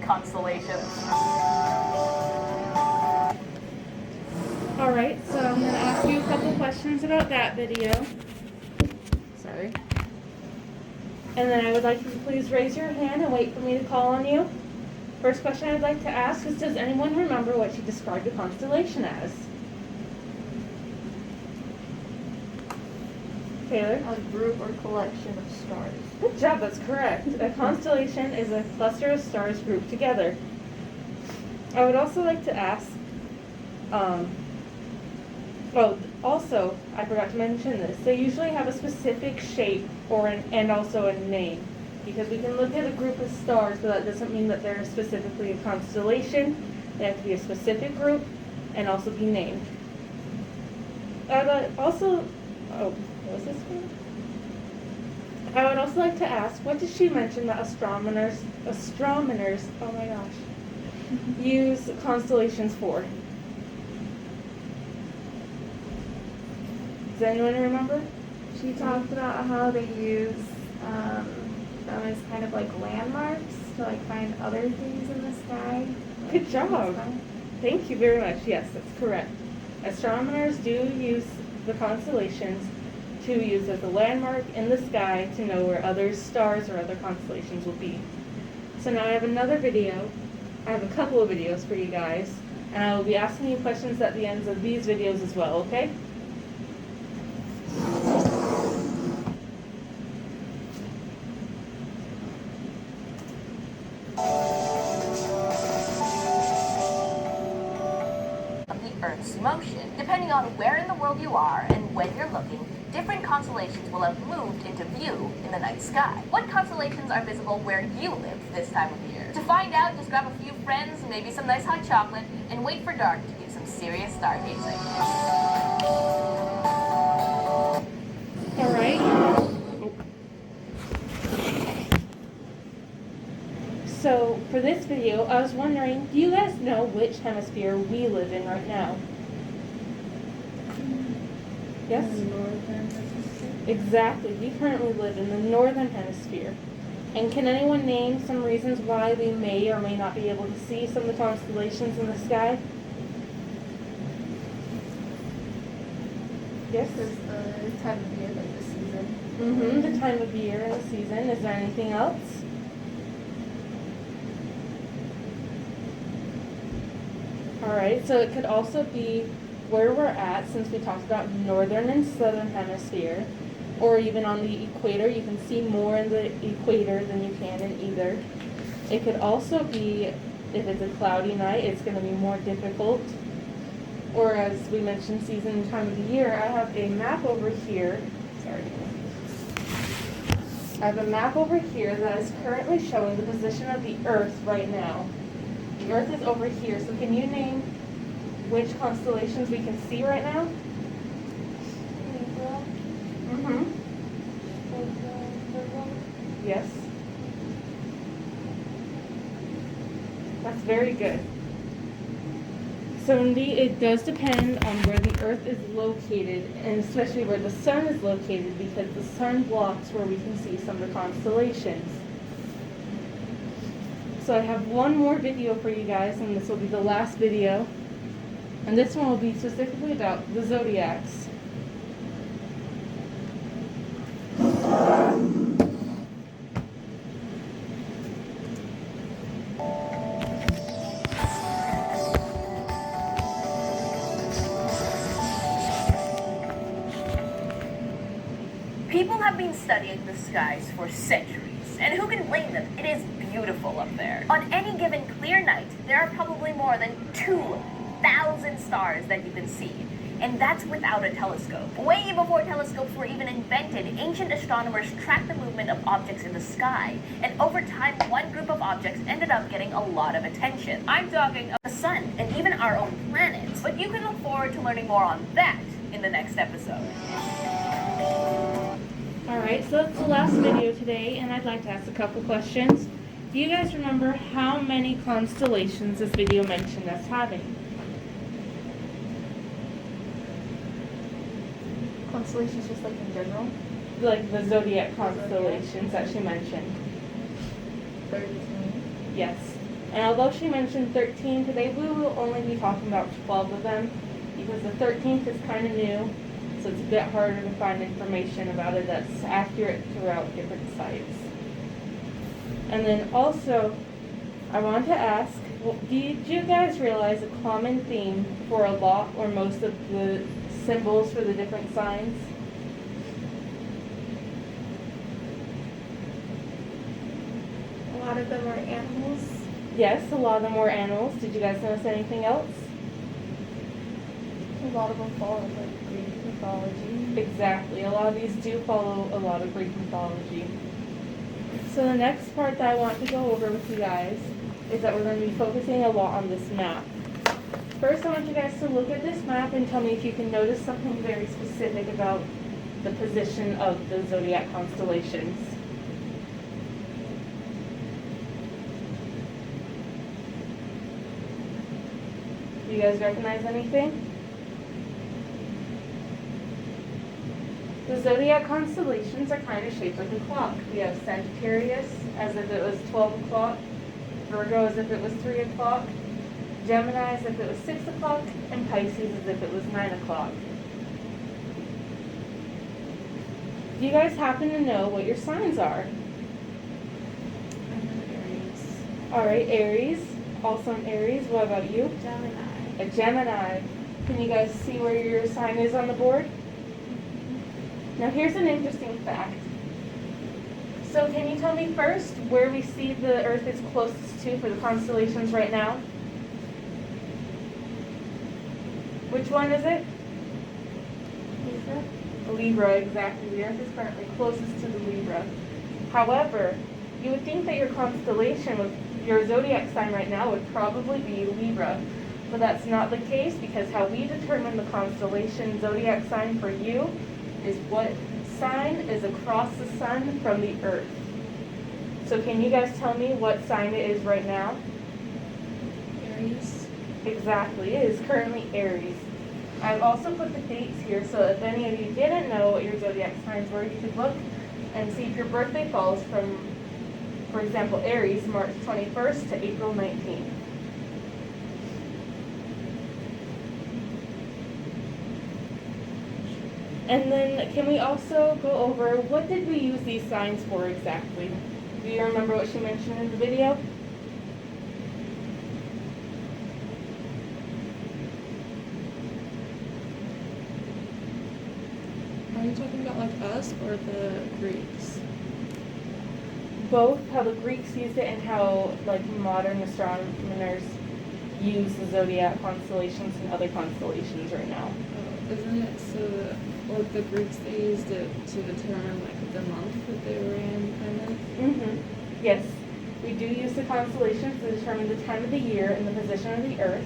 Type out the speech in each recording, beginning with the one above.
constellations. Alright, so I'm going to ask you a couple questions about that video. Sorry. And then I would like you to please raise your hand and wait for me to call on you. First question I'd like to ask is, does anyone remember what she described a constellation as? Taylor? A group or collection of stars. Good job, that's correct. A constellation is a cluster of stars grouped together. I would also like to ask, also, I forgot to mention this, they usually have a specific shape and also a name. Because we can look at a group of stars, but that doesn't mean that they're specifically a constellation. They have to be a specific group and also be named. I would also like to ask, what did she mention that astronomers, oh my gosh, use constellations for? Does anyone remember? She talked about how they use them as kind of like landmarks to like find other things in the sky. Good job. Thank you very much. Yes, that's correct. Astronomers do use the constellations to use as a landmark in the sky to know where other stars or other constellations will be. So now I have another video. I have a couple of videos for you guys, and I will be asking you questions at the ends of these videos as well, okay? Earth's motion. Depending on where in the world you are and when you're looking, different constellations will have moved into view in the night sky. What constellations are visible where you live this time of year? To find out, just grab a few friends, maybe some nice hot chocolate, and wait for dark to do some serious stargazing. All right. So for this video, I was wondering, do you guys know which hemisphere we live in right now? Yes? Northern hemisphere. Exactly. We currently live in the northern hemisphere. And can anyone name some reasons why we may or may not be able to see some of the constellations in the sky? Yes? Because the time of year, like the season. Mm-hmm. The time of year and the season. Is there anything else? Alright, so it could also be where we're at, since we talked about northern and southern hemisphere, or even on the equator. You can see more in the equator than you can in either. It could also be, if it's a cloudy night, it's going to be more difficult. Or as we mentioned, season and time of the year, I have a map over here. Sorry. I have a map over here that is currently showing the position of the Earth right now. The Earth is over here, so can you name which constellations we can see right now? Mm-hmm. Yes. That's very good. So indeed, it does depend on where the Earth is located, and especially where the Sun is located, because the Sun blocks where we can see some of the constellations. So I have one more video for you guys, and this will be the last video. And this one will be specifically about the Zodiacs. People have been studying the skies for centuries, and who can blame them? It is beautiful up there. On any given clear night, there are probably more than 2,000 stars that you can see. And that's without a telescope. Way before telescopes were even invented, ancient astronomers tracked the movement of objects in the sky. And over time, one group of objects ended up getting a lot of attention. I'm talking of the sun and even our own planets. But you can look forward to learning more on that in the next episode. Alright, so that's the last video today, and I'd like to ask a couple questions. Do you guys remember how many constellations this video mentioned us having? Constellations just like in general? Like the Zodiac constellations that she mentioned. 33. Yes. And although she mentioned 13, today we will only be talking about 12 of them because the 13th is kind of new, so it's a bit harder to find information about it that's accurate throughout different sites. And then also, I want to ask, did you guys realize a common theme for a lot or most of the symbols for the different signs? A lot of them are animals. Yes, a lot of them were animals. Did you guys notice anything else? A lot of them follow like Greek mythology. Exactly. A lot of these do follow a lot of Greek mythology. So the next part that I want to go over with you guys is that we're going to be focusing a lot on this map. First, I want you guys to look at this map and tell me if you can notice something very specific about the position of the zodiac constellations. Do you guys recognize anything? The zodiac constellations are kind of shaped like a clock. We have Sagittarius as if it was 12 o'clock, Virgo as if it was 3 o'clock, Gemini as if it was 6 o'clock, and Pisces as if it was 9 o'clock. Do you guys happen to know what your signs are? I'm an Aries. Alright, Aries. Also an Aries. What about you? Gemini. A Gemini. Can you guys see where your sign is on the board? Now here's an interesting fact. So can you tell me first where we see the Earth is closest to for the constellations right now? Which one is it? Libra. Libra, exactly. The Earth is currently closest to the Libra. However, you would think that your constellation, with your zodiac sign right now, would probably be Libra. But that's not the case because how we determine the constellation zodiac sign for you is what sign is across the sun from the Earth. So can you guys tell me what sign it is right now? Aries. Exactly, it is currently Aries. I've also put the dates here so if any of you didn't know what your zodiac signs were, you could look and see if your birthday falls from, for example, Aries, March 21st to April 19th. And then can we also go over what did we use these signs for exactly? Do you remember what she mentioned in the video? Are you talking about like us or the Greeks? Both how the Greeks used it and how like modern astronomers use the zodiac constellations and other constellations right now. Isn't it so like the Greeks, they used it to determine like the month that they were in, kind of? Mm-hmm. Yes, we do use the constellations to determine the time of the year and the position of the Earth.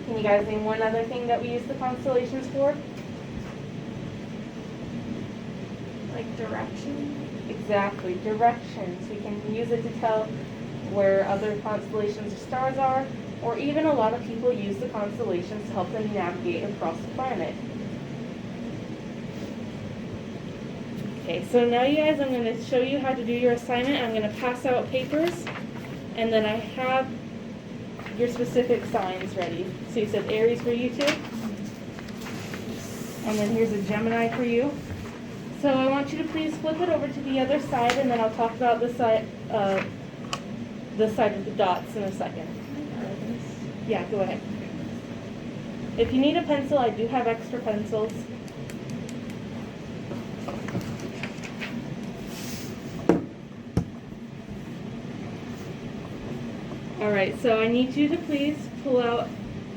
Can you guys name one other thing that we use the constellations for? Like direction. Exactly, directions. We can use it to tell where other constellations or stars are, or even a lot of people use the constellations to help them navigate across the planet. Okay, so now you guys, I'm going to show you how to do your assignment. I'm going to pass out papers, and then I have your specific signs ready. So you said Aries for you too? And then here's a Gemini for you. So I want you to please flip it over to the other side, and then I'll talk about the side with the dots in a second. Yeah, go ahead. If you need a pencil, I do have extra pencils. Alright, so I need you to please pull out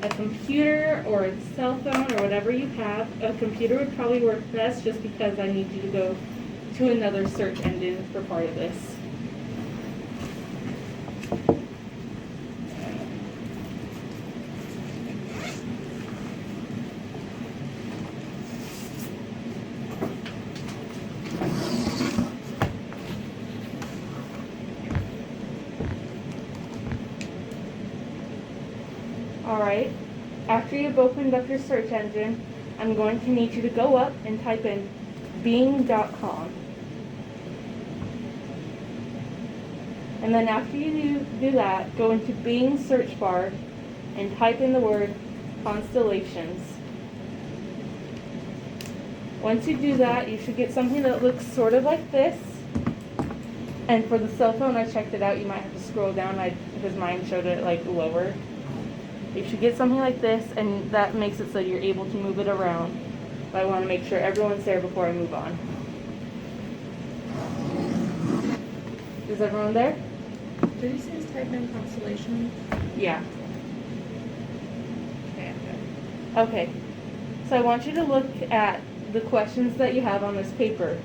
a computer or a cell phone or whatever you have. A computer would probably work best just because I need you to go to another search engine for part of this. Alright, after you've opened up your search engine, I'm going to need you to go up and type in Bing.com. And then after you do that, go into Bing search bar and type in the word Constellations. Once you do that, you should get something that looks sort of like this. And for the cell phone, I checked it out. You might have to scroll down because mine showed it like lower. You should get something like this, and that makes it so you're able to move it around. But I want to make sure everyone's there before I move on. Is everyone there? Did you say type in Constellation? Yeah. Okay. Okay. So I want you to look at the questions that you have on this paper.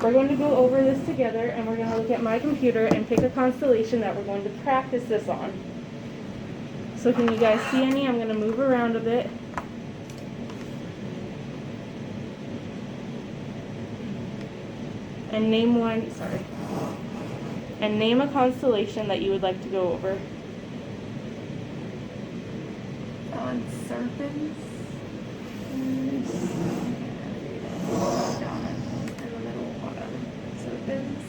We're going to go over this together, and we're going to look at my computer and pick a constellation that we're going to practice this on. So can you guys see any? I'm going to move around a bit. And name one, sorry. And name a constellation that you would like to go over. On serpents. In the middle, serpents.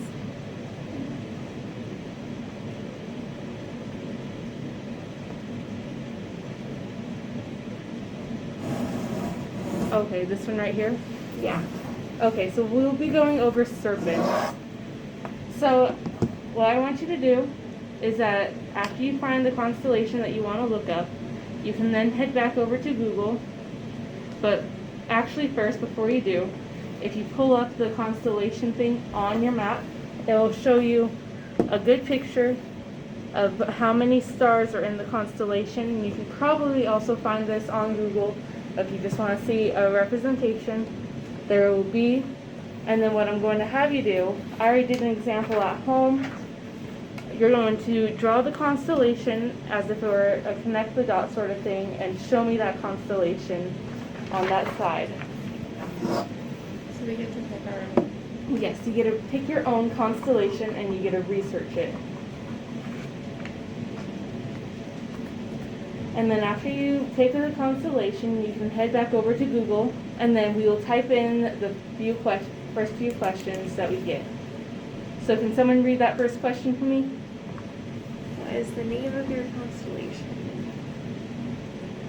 Okay, this one right here? Yeah. Okay, so we'll be going over serpents. So what I want you to do is that after you find the constellation that you want to look up, you can then head back over to Google. But actually first, before you do, if you pull up the constellation thing on your map, it will show you a good picture of how many stars are in the constellation. You can probably also find this on Google if you just want to see a representation. There will be. And then what I'm going to have you do, I already did an example at home. You're going to draw the constellation as if it were a connect the dots sort of thing and show me that constellation on that side. So we get to pick our own. Yes, you get to pick your own constellation and you get to research it. And then after you take the constellation, you can head back over to Google, and then we will type in the first few questions that we get. So can someone read that first question for me? What is the name of your constellation?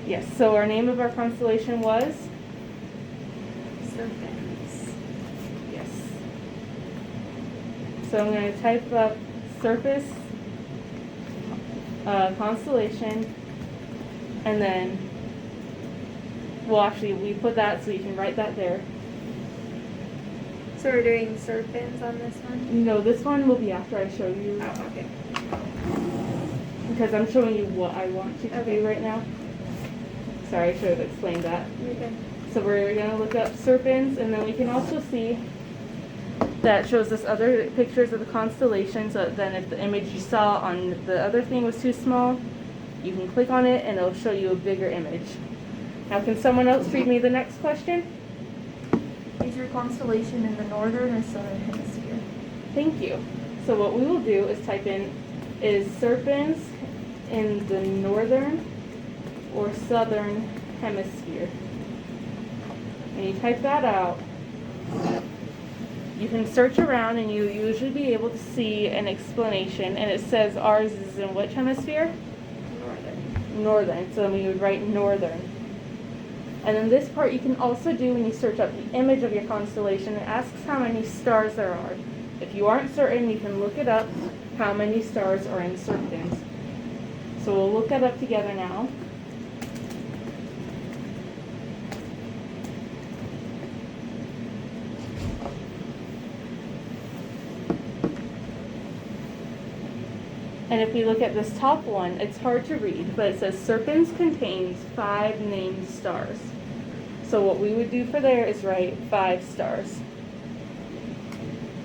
Yes, so our name of our constellation was? Serpents. Yes. So I'm going to type up surface, constellation, and then, well actually we put that so you can write that there. So we're doing serpents on this one? No, this one will be after I show you. Oh, okay. Because I'm showing you what I want you to do right now. Sorry, I should have explained that. You're good. So we're going to look up serpents, and then we can also see that shows us other pictures of the constellation. So then if the image you saw on the other thing was too small, you can click on it and it'll show you a bigger image. Now can someone else read me the next question? Is your constellation in the northern or southern hemisphere? Thank you. So what we will do is type in, is serpents in the northern or southern hemisphere? And you type that out. You can search around and you usually be able to see an explanation, and it says ours is in which hemisphere? Northern. Northern. So then we would write northern. And then this part you can also do when you search up the image of your constellation. It asks how many stars there are. If you aren't certain, you can look it up, how many stars are in serpents. So we'll look that up together now. And if we look at this top one, it's hard to read, but it says serpents contains 5 named stars. So what we would do for there is write 5 stars.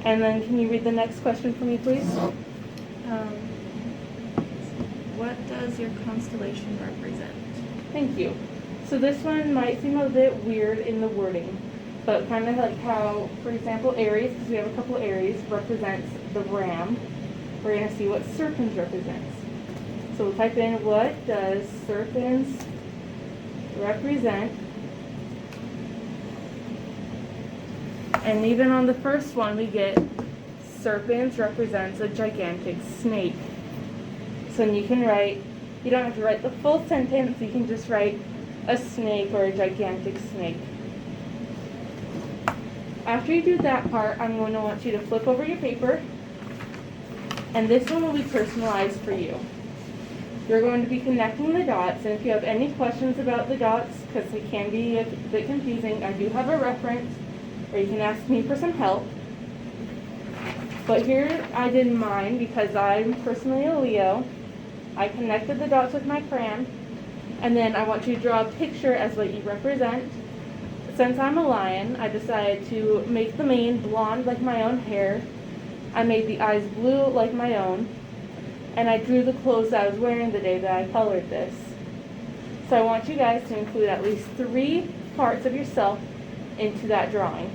And then can you read the next question for me, please? What does your constellation represent? Thank you. So this one might seem a bit weird in the wording, but kind of like how, for example, Aries, because we have a couple Aries, represents the ram. We're going to see what serpents represents. So we'll type in, what does serpents represent? And even on the first one, we get serpents represents a gigantic snake. So then you can write, you don't have to write the full sentence, you can just write a snake or a gigantic snake. After you do that part, I'm going to want you to flip over your paper, and this one will be personalized for you. You're going to be connecting the dots, and if you have any questions about the dots, because they can be a bit confusing, I do have a reference, or you can ask me for some help. But here I did mine because I'm personally a Leo. I connected the dots with my crayon, and then I want you to draw a picture as what you represent. Since I'm a lion, I decided to make the mane blonde like my own hair. I made the eyes blue like my own. And I drew the clothes I was wearing the day that I colored this. So I want you guys to include at least 3 parts of yourself into that drawing.